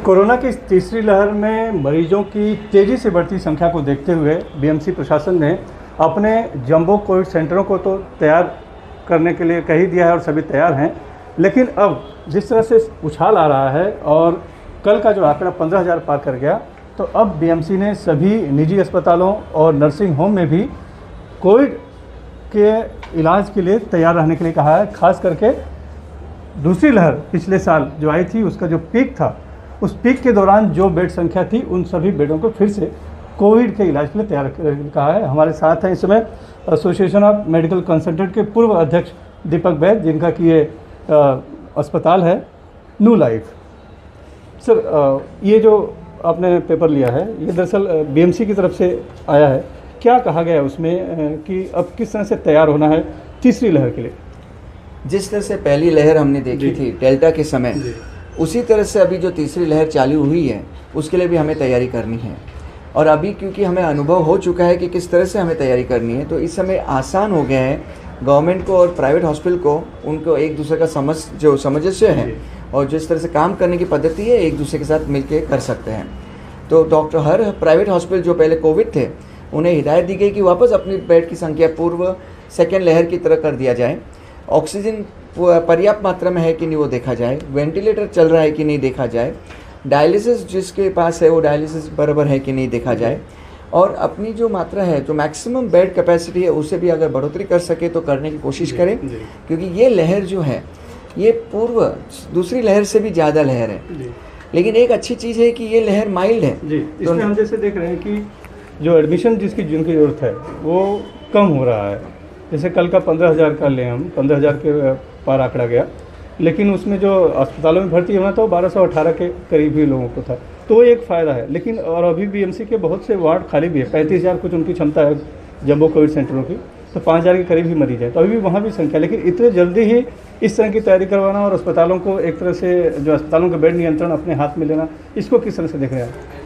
Corona की इस तीसरी लहर में मरीजों की तेज़ी से बढ़ती संख्या को देखते हुए बीएमसी प्रशासन ने अपने जंबो कोविड सेंटरों को तो तैयार करने के लिए कह ही दिया है और सभी तैयार हैं। लेकिन अब जिस तरह से उछाल आ रहा है और कल का जो आंकड़ा 15,000 पार कर गया, तो अब बीएमसी ने सभी निजी अस्पतालों और नर्सिंग होम में भी कोविड के इलाज के लिए तैयार रहने के लिए कहा है। खास करके दूसरी लहर पिछले साल जो आई थी, उसका जो पीक था, उस पीक के दौरान जो बेड संख्या थी, उन सभी बेडों को फिर से कोविड के इलाज के लिए तैयार कहा है। हमारे साथ हैं इस समय एसोसिएशन ऑफ मेडिकल कंसल्टेंट के पूर्व अध्यक्ष दीपक वैद्य, जिनका कि ये अस्पताल है न्यू लाइफ। सर, ये जो आपने पेपर लिया है, ये दरअसल बीएमसी की तरफ से आया है। क्या कहा गया है उसमें कि अब किस तरह से तैयार होना है तीसरी लहर के लिए? जिस तरह से पहली लहर हमने देखी थी डेल्टा के समय, उसी तरह से अभी जो तीसरी लहर चालू हुई है उसके लिए भी हमें तैयारी करनी है। और अभी क्योंकि हमें अनुभव हो चुका है कि किस तरह से हमें तैयारी करनी है, तो इस समय आसान हो गया है गवर्नमेंट को और प्राइवेट हॉस्पिटल को, उनको एक दूसरे का सामंजस्य है और जिस तरह से काम करने की पद्धति है एक दूसरे के साथ मिलकर कर सकते हैं। तो डॉक्टर हर प्राइवेट हॉस्पिटल जो पहले कोविड थे, उन्हें हिदायत दी गई कि वापस अपनी बेड की संख्या पूर्व सेकेंड लहर की तरह कर दिया जाए। ऑक्सीजन पर्याप्त मात्रा में है कि नहीं वो देखा जाए, वेंटिलेटर चल रहा है कि नहीं देखा जाए, डायलिसिस जिसके पास है वो डायलिसिस बराबर है कि नहीं देखा जाए, और अपनी जो मात्रा है, जो मैक्सिमम बेड कैपेसिटी है, उससे भी अगर बढ़ोतरी कर सके तो करने की कोशिश करें। क्योंकि ये लहर जो है ये पूर्व दूसरी लहर से भी ज़्यादा लहर है, लेकिन एक अच्छी चीज़ है कि ये लहर माइल्ड है। इसमें हम जैसे देख रहे हैं कि जो एडमिशन जिनकी ज़रूरत है वो कम हो रहा है। जैसे कल का 15,000 का लें हम, 15,000 के पार आंकड़ा गया, लेकिन उसमें जो अस्पतालों में भर्ती होना था वो 1218 के करीब ही लोगों को था, तो वो एक फ़ायदा है। लेकिन और अभी बीएमसी के बहुत से वार्ड खाली भी है, 35,000 कुछ उनकी क्षमता है जम्बो कोविड सेंटरों की, तो 5,000 के करीब ही मरीज है, तो अभी भी वहाँ भी संख्या। लेकिन इतने जल्दी ही इस तरह की तैयारी करवाना और अस्पतालों को एक तरह से जो अस्पतालों का बेड नियंत्रण अपने हाथ में लेना, इसको किस तरह से देख रहे हैं?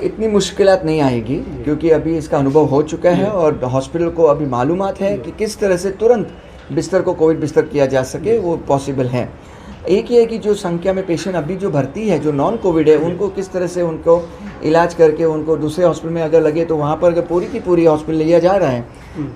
इतनी मुश्किलात नहीं आएगी क्योंकि अभी इसका अनुभव हो चुका है और हॉस्पिटल को अभी मालूमात है कि किस तरह से तुरंत बिस्तर को कोविड बिस्तर किया जा सके, वो पॉसिबल है। एक ही है कि जो संख्या में पेशेंट अभी जो भर्ती है, जो नॉन कोविड है, उनको किस तरह से उनको इलाज करके उनको दूसरे हॉस्पिटल में अगर लगे तो वहाँ पर अगर पूरी की पूरी हॉस्पिटल लिया जा रहा है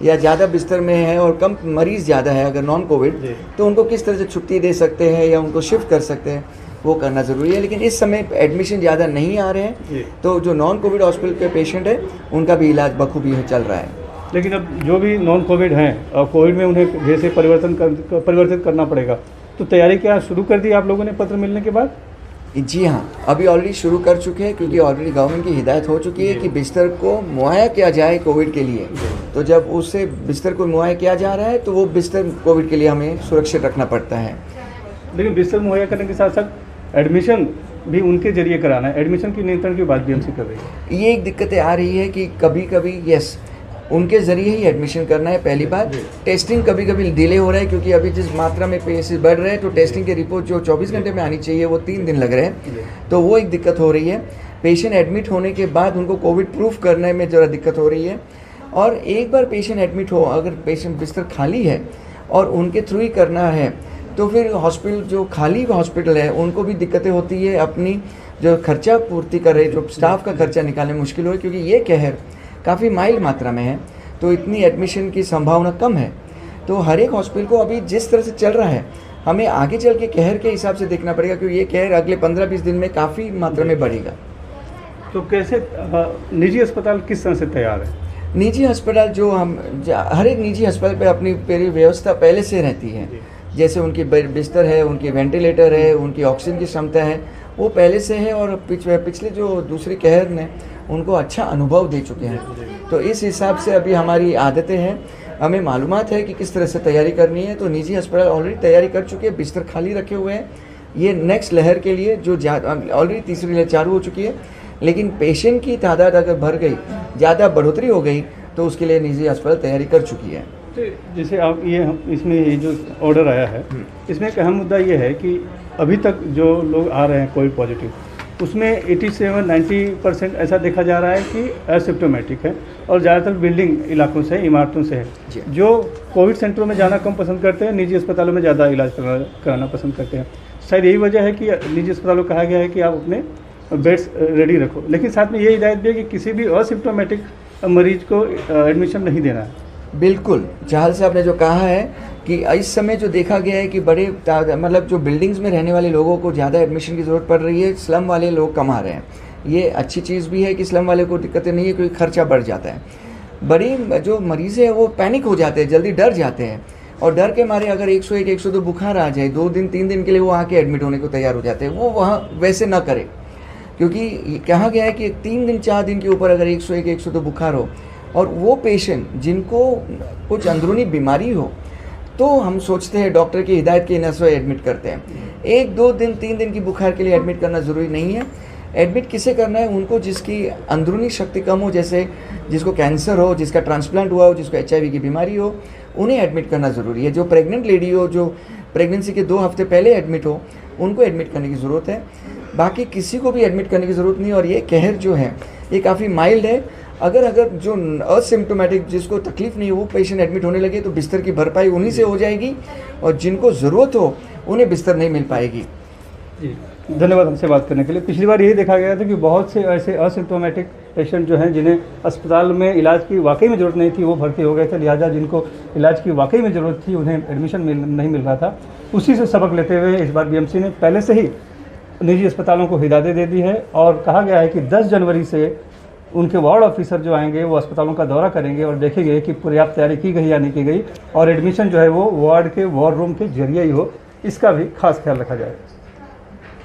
या ज़्यादा बिस्तर में है और कम मरीज़ ज़्यादा है अगर नॉन कोविड, तो उनको किस तरह से छुट्टी दे सकते हैं या उनको शिफ्ट कर सकते हैं, वो करना ज़रूरी है। लेकिन इस समय एडमिशन ज़्यादा नहीं आ रहे हैं, तो जो नॉन कोविड हॉस्पिटल के पेशेंट है उनका भी इलाज बखूबी चल रहा है। लेकिन अब जो भी नॉन कोविड हैं और कोविड में उन्हें जैसे परिवर्तित करना पड़ेगा, तो तैयारी क्या शुरू कर दी आप लोगों ने पत्र मिलने के बाद? जी हाँ, अभी ऑलरेडी शुरू कर चुके हैं क्योंकि ऑलरेडी गवर्नमेंट की हिदायत हो चुकी है कि बिस्तर को मुहैया किया जाए कोविड के लिए। तो जब उससे बिस्तर को मुहैया किया जा रहा है तो वो बिस्तर कोविड के लिए हमें सुरक्षित रखना पड़ता है। लेकिन बिस्तर मुहैया करने के साथ साथ एडमिशन भी उनके जरिए कराना है, एडमिशन की नियंत्रण की बात बीएमसी कर रही है। ये एक दिक्कतें आ रही है कि कभी कभी यस उनके ज़रिए ही एडमिशन करना है। पहली बात, टेस्टिंग कभी कभी डिले हो रहा है क्योंकि अभी जिस मात्रा में केसेस बढ़ रहे हैं तो टेस्टिंग की रिपोर्ट जो 24 घंटे में आनी चाहिए वो 3 दिन लग रहे हैं, तो वो एक दिक्कत हो रही है। पेशेंट एडमिट होने के बाद उनको कोविड प्रूफ करने में ज़रा दिक्कत हो रही है। और एक बार पेशेंट एडमिट हो, अगर पेशेंट बिस्तर खाली है और उनके थ्रू ही करना है, तो फिर हॉस्पिटल जो खाली हॉस्पिटल है उनको भी दिक्कतें होती है, अपनी जो खर्चा पूर्ति कर रहे, जो स्टाफ का खर्चा निकालने में मुश्किल हो रही, क्योंकि ये कहर काफ़ी माइल्ड मात्रा में है तो इतनी एडमिशन की संभावना कम है। तो हर एक हॉस्पिटल को अभी जिस तरह से चल रहा है हमें आगे चल के कहर के हिसाब से देखना पड़ेगा, क्योंकि ये कहर अगले 15-20 दिन में काफ़ी मात्रा में बढ़ेगा। तो कैसे निजी अस्पताल किस तरह से तैयार है? निजी अस्पताल जो हर एक निजी अस्पताल पे अपनी पूरी व्यवस्था पहले से रहती है, जैसे उनकी बिस्तर है, उनकी वेंटिलेटर है, उनकी ऑक्सीजन की क्षमता है, वो पहले से है। और पिछले जो दूसरी कहर ने उनको अच्छा अनुभव दे चुके हैं, तो इस हिसाब से अभी हमारी आदतें हैं, हमें मालूमात है कि किस तरह से तैयारी करनी है। तो निजी अस्पताल ऑलरेडी तैयारी कर चुके हैं, बिस्तर खाली रखे हुए हैं ये नेक्स्ट लहर के लिए, जो ऑलरेडी तीसरी लहर चालू हो चुकी है। लेकिन पेशेंट की तादाद अगर बढ़ गई, ज़्यादा बढ़ोतरी हो गई, तो उसके लिए निजी अस्पताल तैयारी कर चुकी है। तो जैसे आप इसमें ये जो ऑर्डर आया है, इसमें एक अहम मुद्दा ये है कि अभी तक जो लोग आ रहे हैं कोविड पॉजिटिव, उसमें 87-90% ऐसा देखा जा रहा है कि एसिम्प्टोमेटिक है और ज़्यादातर बिल्डिंग इलाकों से, इमारतों से है। जो कोविड सेंटरों में जाना कम पसंद करते हैं, निजी अस्पतालों में ज़्यादा इलाज कराना पसंद करते हैं। शायद यही वजह है कि निजी अस्पतालों को कहा गया है कि आप अपने बेड्स रेडी रखो, लेकिन साथ में ये हिदायत भी है कि किसी भी असिम्प्टोमेटिक मरीज को एडमिशन नहीं देना है। बिल्कुल, चाहल साहब ने जो कहा है कि इस समय जो देखा गया है कि बड़े मतलब जो बिल्डिंग्स में रहने वाले लोगों को ज़्यादा एडमिशन की ज़रूरत पड़ रही है, स्लम वाले लोग कम आ रहे हैं। ये अच्छी चीज़ भी है कि स्लम वाले को दिक्कतें नहीं है, क्योंकि खर्चा बढ़ जाता है। बड़ी जो मरीज़ है वो पैनिक हो जाते हैं, जल्दी डर जाते हैं, और डर के मारे अगर 101 102 बुखार आ जाए 2 दिन 3 दिन के लिए वो आके एडमिट होने को तैयार हो जाते हैं। वो वहाँ वैसे ना करें, क्योंकि कहा गया है कि 3 दिन 4 दिन के ऊपर अगर 101 102 बुखार हो और वो पेशेंट जिनको कुछ अंदरूनी बीमारी हो, तो हम सोचते हैं डॉक्टर की हिदायत के हिसाब एडमिट करते हैं। 1 2 दिन 3 दिन की बुखार के लिए एडमिट करना ज़रूरी नहीं है। एडमिट किसे करना है? उनको जिसकी अंदरूनी शक्ति कम हो, जैसे जिसको कैंसर हो, जिसका ट्रांसप्लांट हुआ हो, जिसको HIV की बीमारी हो, उन्हें एडमिट करना ज़रूरी है। जो प्रेग्नेंट लेडी हो, जो प्रेगनेंसी के 2 हफ्ते पहले एडमिट हो, उनको एडमिट करने की ज़रूरत है। बाकी किसी को भी एडमिट करने की ज़रूरत नहीं। और ये कहर जो है ये काफ़ी माइल्ड है। अगर जो असिम्प्टोमेटिक जिसको तकलीफ नहीं हो वो पेशेंट एडमिट होने लगे तो बिस्तर की भरपाई उन्हीं से हो जाएगी, और जिनको ज़रूरत हो उन्हें बिस्तर नहीं मिल पाएगी। जी, धन्यवाद हमसे बात करने के लिए। पिछली बार यही देखा गया था कि बहुत से ऐसे असिम्प्टोमेटिक पेशेंट जो हैं जिन्हें अस्पताल में इलाज की वाकई में ज़रूरत नहीं थी वो भर्ती हो गए थे, लिहाजा जिनको इलाज की वाकई में ज़रूरत थी उन्हें एडमिशन नहीं मिल रहा था। उसी से सबक लेते हुए इस बार BMC ने पहले से ही निजी अस्पतालों को हिदायतें दे दी है और कहा गया है कि 10 जनवरी से उनके वार्ड ऑफिसर जो आएंगे वो अस्पतालों का दौरा करेंगे और देखेंगे कि पर्याप्त तैयारी की गई या नहीं की गई, और एडमिशन जो है वो वार्ड के वॉर रूम के जरिए ही हो, इसका भी खास ख्याल रखा जाएगा।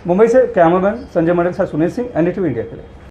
मुंबई से कैमरामैन संजय मंडल के साथ सुनील सिंह, NDTV इंडिया के लिए।